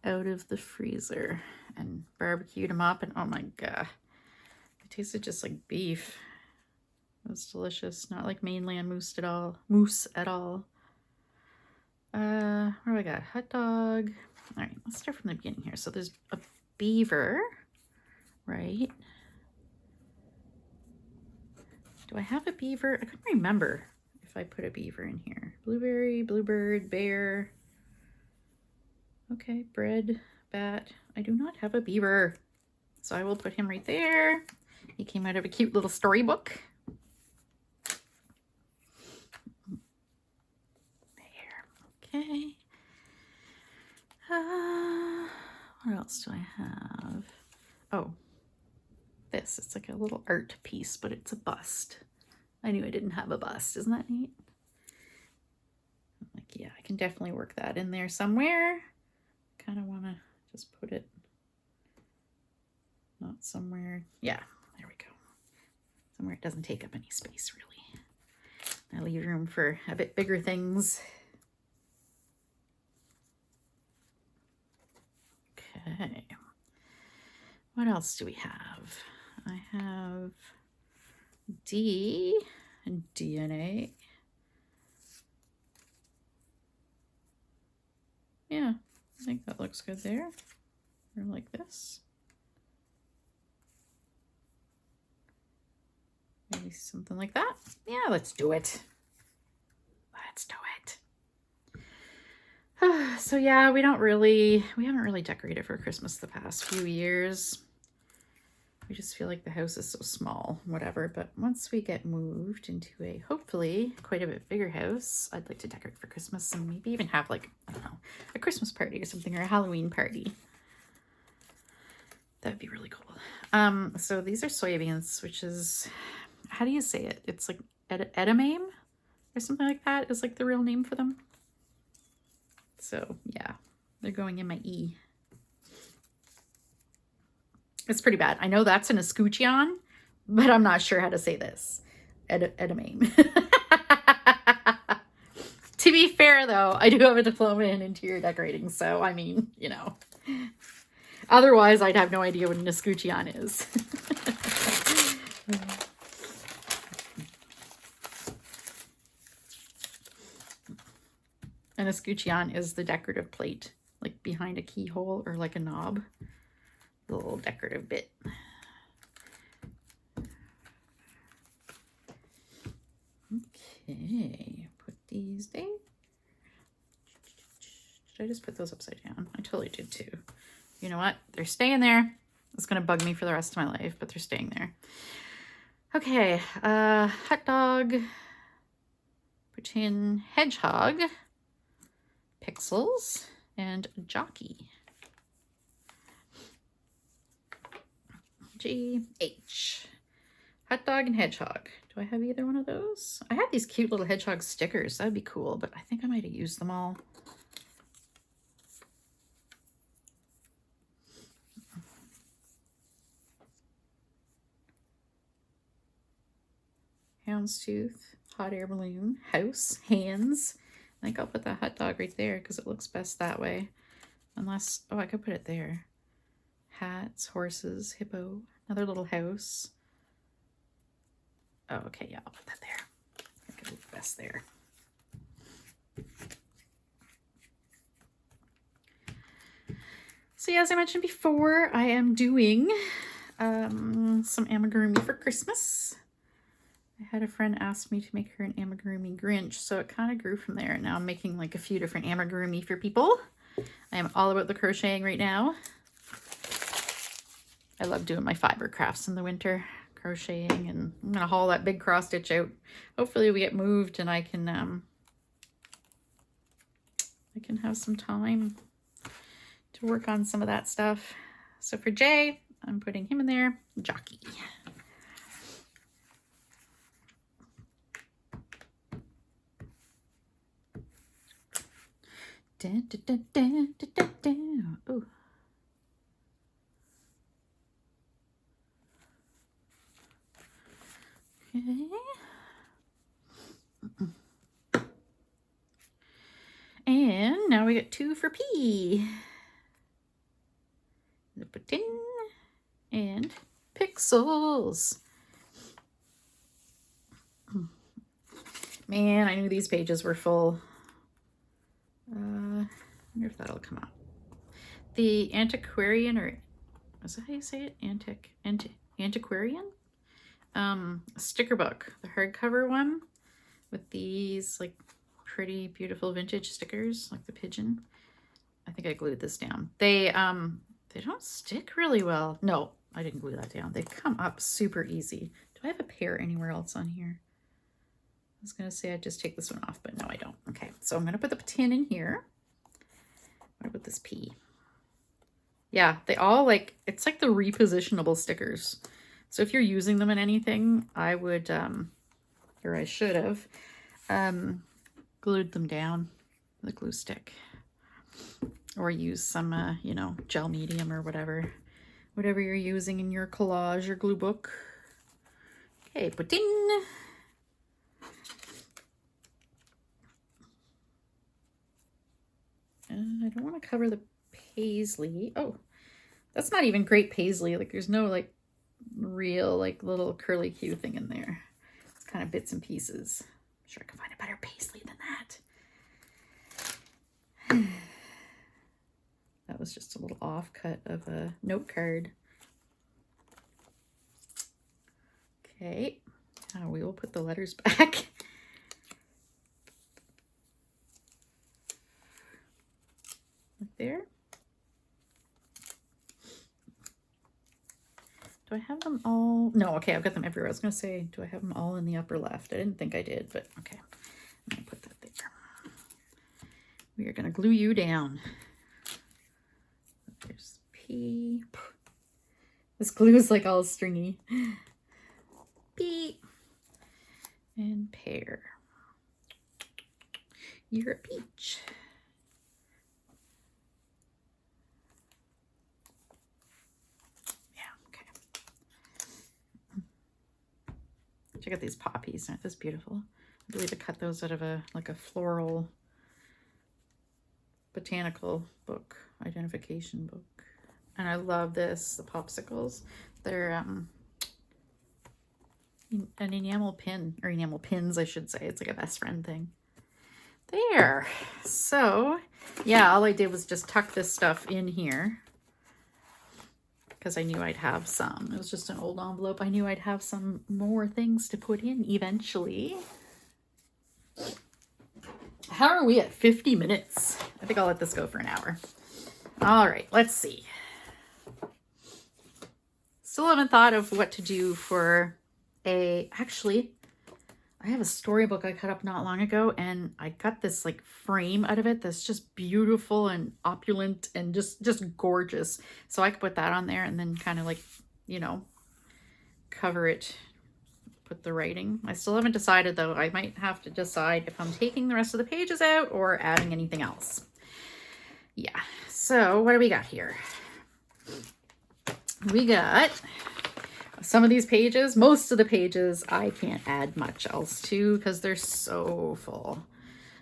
out of the freezer and barbecued them up, and oh my god, it tasted just like beef. It was delicious. Not like mainland moose at all. What do I got? Hot dog. All right, let's start from the beginning here. So there's a beaver, right? Do I have a beaver? I couldn't remember if I put a beaver in here. Blueberry, bluebird, bear. Okay, bread, bat. I do not have a beaver. So I will put him right there. He came out of a cute little storybook. Okay. What else do I have? Oh, this. It's like a little art piece, but it's a bust. I knew I didn't have a bust. Isn't that neat? Like, yeah, I can definitely work that in there somewhere. Kind of want to just put it not somewhere. Yeah, there we go. Somewhere it doesn't take up any space, really. I leave room for a bit bigger things. Okay. What else do we have? I have D and DNA. Yeah, I think that looks good there. Or like this. Maybe something like that. Yeah, let's do it. Let's do it. So yeah, we haven't really decorated for Christmas the past few years. we just feel like the house is so small, whatever. But once we get moved into a hopefully quite a bit bigger house, I'd like to decorate for Christmas and maybe even have like, I don't know, a Christmas party or something, or a Halloween party. That'd be really cool. So these are soybeans, which is, how do you say it? It's like edamame or something like that is like the real name for them. So yeah, they're going in my E. It's pretty bad. I know that's an escutcheon, but I'm not sure how to say this. Edamame. To be fair though, I do have a diploma in interior decorating, so I mean, you know. Otherwise, I'd have no idea what an escutcheon is. An escutcheon is the decorative plate, like behind a keyhole or like a knob. The little decorative bit. Okay, put these there. Did I just put those upside down? I totally did too. You know what? They're staying there. It's going to bug me for the rest of my life, but they're staying there. Okay, hot dog, put in hedgehog, pixels, and jockey. G-H. Hot dog and hedgehog. Do I have either one of those? I had these cute little hedgehog stickers. That'd be cool, but I think I might have used them all. Houndstooth, hot air balloon, house, hands. I think I'll put that hot dog right there because it looks best that way. Unless, oh, I could put it there. Hats, horses, hippo, another little house. Oh, okay, yeah, I'll put that there. I think it looks best there. So yeah, as I mentioned before, I am doing some amigurumi for Christmas. I had a friend ask me to make her an amigurumi Grinch, so it kind of grew from there. Now I'm making like a few different amigurumi for people. I am all about the crocheting right now. I love doing my fiber crafts in the winter, crocheting, and I'm gonna haul that big cross stitch out. Hopefully we get moved and I can have some time to work on some of that stuff. So for Jay, I'm putting him in there, jockey. Dun, dun, dun, dun, dun, dun, dun. Ooh. Okay. And now we get 2 for P. The putin and pixels. Man, I knew these pages were full. I wonder if that'll come out. The antiquarian, or is that how you say it? Antiquarian? Sticker book, the hardcover one with these like pretty beautiful vintage stickers, like the pigeon. I think I glued this down. They don't stick really well. No, I didn't glue that down. They come up super easy. Do I have a pair anywhere else on here? I was gonna say I'd just take this one off, but no, I don't. Okay, so I'm gonna put the tin in here. What about this P? Yeah, they all like, it's like the repositionable stickers. So if you're using them in anything, I would, or I should have, glued them down with a glue stick. Or use some, you know, gel medium or whatever you're using in your collage or glue book. Okay, put in. I don't want to cover the paisley. Oh, that's not even great paisley. Like there's no like real like little curly Q thing in there. It's kind of bits and pieces. I'm sure I can find a better paisley than that. That was just a little offcut of a note card. Okay, now we will put the letters back. Like there. Do I have them no, okay, I've got them everywhere. I was going to say, do I have them all in the upper left? I didn't think I did, but okay. I'm going to put that there. We are going to glue you down. There's P. This glue is like all stringy. P. And pear. You're a peach. Check out these poppies. Aren't those beautiful? I believe I cut those out of a floral botanical book, identification book. And I love this, the popsicles. They're an enamel pin, or enamel pins, I should say. It's like a best friend thing. There. So, yeah, all I did was just tuck this stuff in here, because I knew I'd have some. It was just an old envelope. I knew I'd have some more things to put in eventually. How are we at 50 minutes? I think I'll let this go for an hour. All right, let's see. Still haven't thought of what to do for actually, I have a storybook I cut up not long ago, and I got this like frame out of it that's just beautiful and opulent and just gorgeous. So I could put that on there and then kind of like, you know, cover it, put the writing. I still haven't decided though. I might have to decide if I'm taking the rest of the pages out or adding anything else. Yeah. So what do we got here? We got some of these pages, most of the pages, I can't add much else to because they're so full.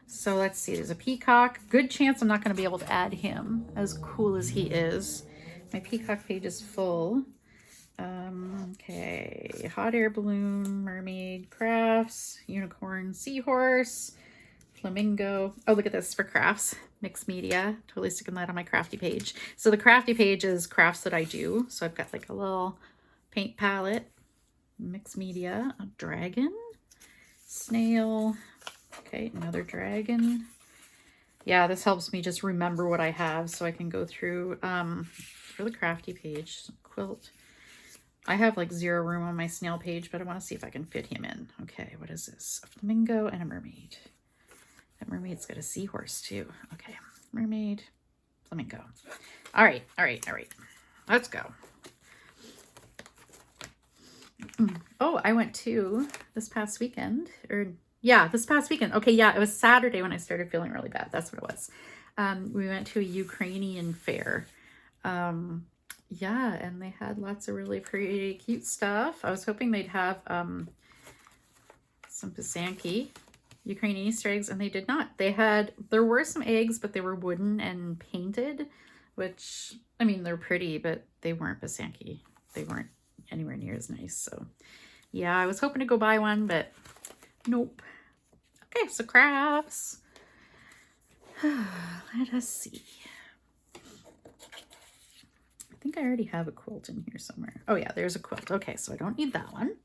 So let's see, there's a peacock. Good chance I'm not going to be able to add him, as cool as he is. My peacock page is full. Okay, hot air balloon, mermaid, crafts, unicorn, seahorse, flamingo. Oh, look at this for crafts, mixed media. Totally sticking that on my crafty page. So the crafty page is crafts that I do. So I've got like a little paint palette, mixed media, a dragon, snail, okay, another dragon. Yeah, this helps me just remember what I have so I can go through. For the crafty page, quilt. I have like 0 room on my snail page, but I want to see if I can fit him in. Okay, what is this? A flamingo and a mermaid. That mermaid's got a seahorse too. Okay, mermaid, flamingo. All right. Let's go. Oh, I went to this past weekend, this past weekend. Okay, yeah, it was Saturday when I started feeling really bad. That's what it was. We went to a Ukrainian fair. Yeah, and they had lots of really pretty, cute stuff. I was hoping they'd have some pisanki, Ukrainian Easter eggs, and they did not. There were some eggs, but they were wooden and painted, which, I mean, they're pretty, but they weren't pisanki. They weren't anywhere near as nice. So yeah, I was hoping to go buy one, but nope. Okay, so crafts. Let us see. I think I already have a quilt in here somewhere. Oh yeah, there's a quilt. Okay, so I don't need that one.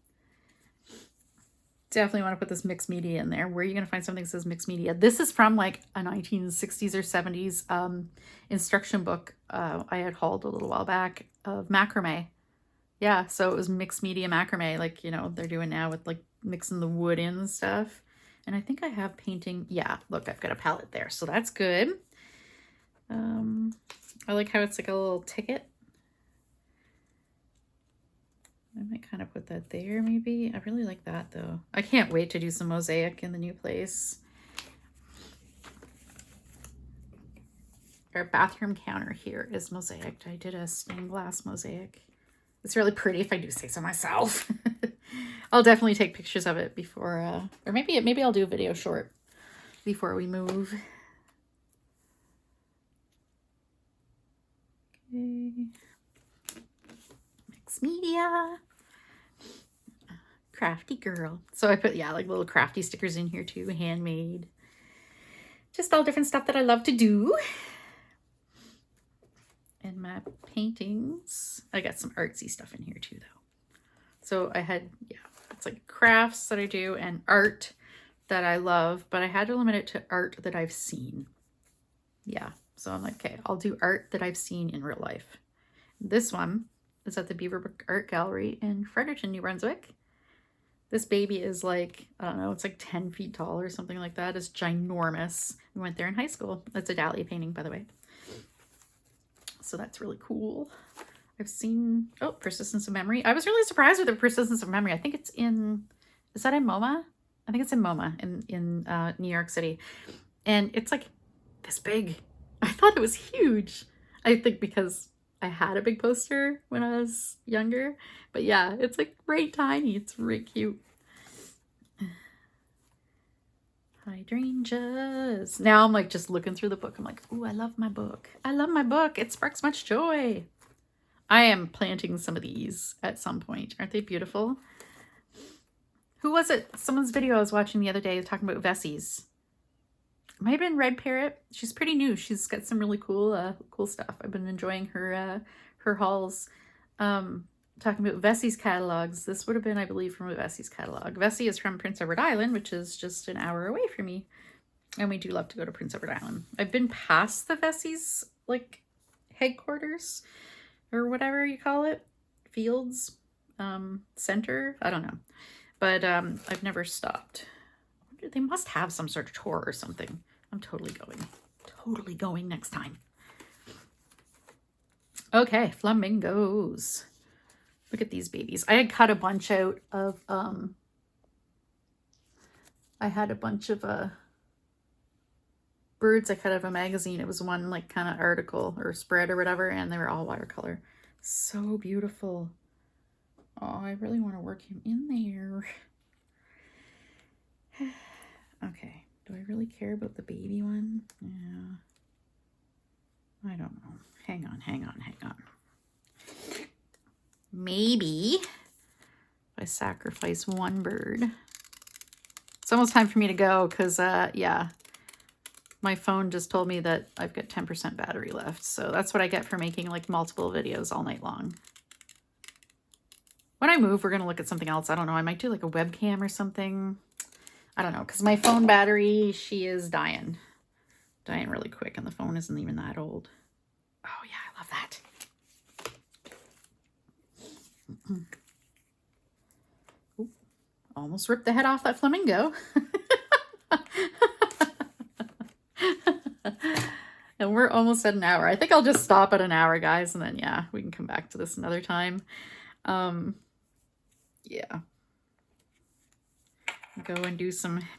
Definitely want to put this mixed media in there. Where are you going to find something that says mixed media? This is from like a 1960s or 70s instruction book I had hauled a little while back of macrame. Yeah, so it was mixed media macrame, like, you know, they're doing now with like mixing the wood in and stuff. And I think I have painting. Yeah, look, I've got a palette there, so that's good. I like how it's like a little ticket. I might kind of put that there maybe. I really like that though. I can't wait to do some mosaic in the new place. Our bathroom counter here is mosaic. I did a stained glass mosaic. It's really pretty if I do say so myself. I'll definitely take pictures of it before, or maybe I'll do a video short before we move. Okay. Mixed media. Crafty girl. So I put, yeah, like little crafty stickers in here too, handmade. Just all different stuff that I love to do. And my paintings. I got some artsy stuff in here too though. So I had, yeah, it's like crafts that I do and art that I love, but I had to limit it to art that I've seen. Yeah, so I'm like, okay, I'll do art that I've seen in real life. This one is at the Beaverbrook Art Gallery in Fredericton, New Brunswick. This baby is like, I don't know, it's like 10 feet tall or something like that. It's ginormous. We went there in high school. It's a Dahlia painting, by the way. So that's really cool. I've seen, oh, Persistence of Memory. I was really surprised with the Persistence of Memory. I think it's in, is that in MoMA? I think it's in MoMA in New York City. And it's like this big. I thought it was huge. I think because I had a big poster when I was younger. But yeah, it's like right tiny. It's really cute. Hydrangeas. Now I'm like just looking through the book. I'm like, ooh, I love my book. I love my book. It sparks much joy. I am planting some of these at some point. Aren't they beautiful? Who was it? Someone's video I was watching the other day talking about Vessies. It might have been Red Parrot. She's pretty new. She's got some really cool cool stuff. I've been enjoying her hauls. Talking about Vessie's catalogs. This would have been, I believe, from a Vessie's catalog. Vessie is from Prince Edward Island, which is just an hour away from me. And we do love to go to Prince Edward Island. I've been past the Vessie's, like, headquarters, or whatever you call it. Fields, center, I don't know. But I've never stopped. They must have some sort of tour or something. I'm totally going. Totally going next time. Okay, flamingos. Look at these babies. I had cut a bunch out of, I had a bunch of birds I cut out of a magazine. It was one like kind of article or spread or whatever, and they were all watercolor. So beautiful. Oh, I really want to work him in there. Okay, do I really care about the baby one? Yeah. I don't know. Hang on. Maybe if I sacrifice one bird. It's almost time for me to go because, yeah, my phone just told me that I've got 10% battery left. So that's what I get for making like multiple videos all night long. When I move, we're going to look at something else. I don't know. I might do like a webcam or something. I don't know, because my phone battery, she is dying. Dying really quick, and the phone isn't even that old. Oh, yeah, I love that. Ooh, almost ripped the head off that flamingo. And we're almost at an hour. I think I'll just stop at an hour, guys, and then, yeah, we can come back to this another time. Yeah. Go and do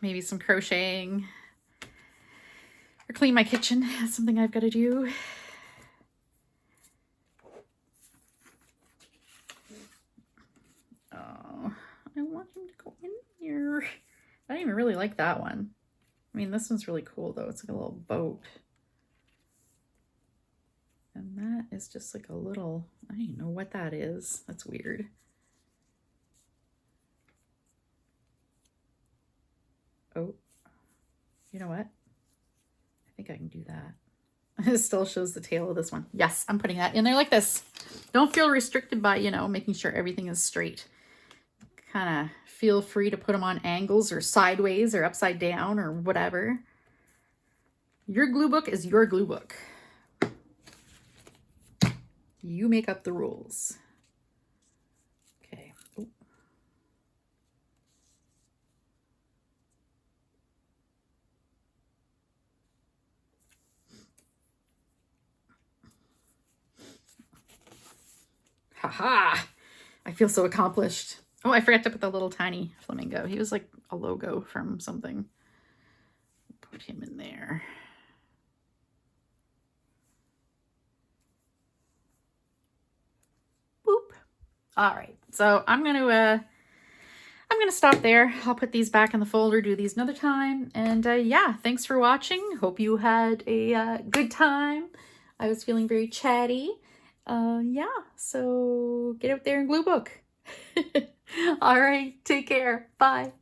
maybe some crocheting or clean my kitchen. That's something I've got to do. Oh, I want him to go in here. I don't even really like that one. I mean, this one's really cool though. It's like a little boat. And that is just like a little, I don't even know what that is. That's weird. Oh, you know what? I think I can do that. It still shows the tail of this one. Yes, I'm putting that in there like this. Don't feel restricted by, you know, making sure everything is straight. Kind of feel free to put them on angles or sideways or upside down or whatever. Your glue book is your glue book. You make up the rules. Okay. Ooh. Haha! I feel so accomplished. Oh, I forgot to put the little tiny flamingo. He was like a logo from something. Put him in there. Boop. All right. So I'm gonna stop there. I'll put these back in the folder, do these another time. And yeah, thanks for watching. Hope you had a good time. I was feeling very chatty. Yeah, so get out there and glue book. All right, take care. Bye.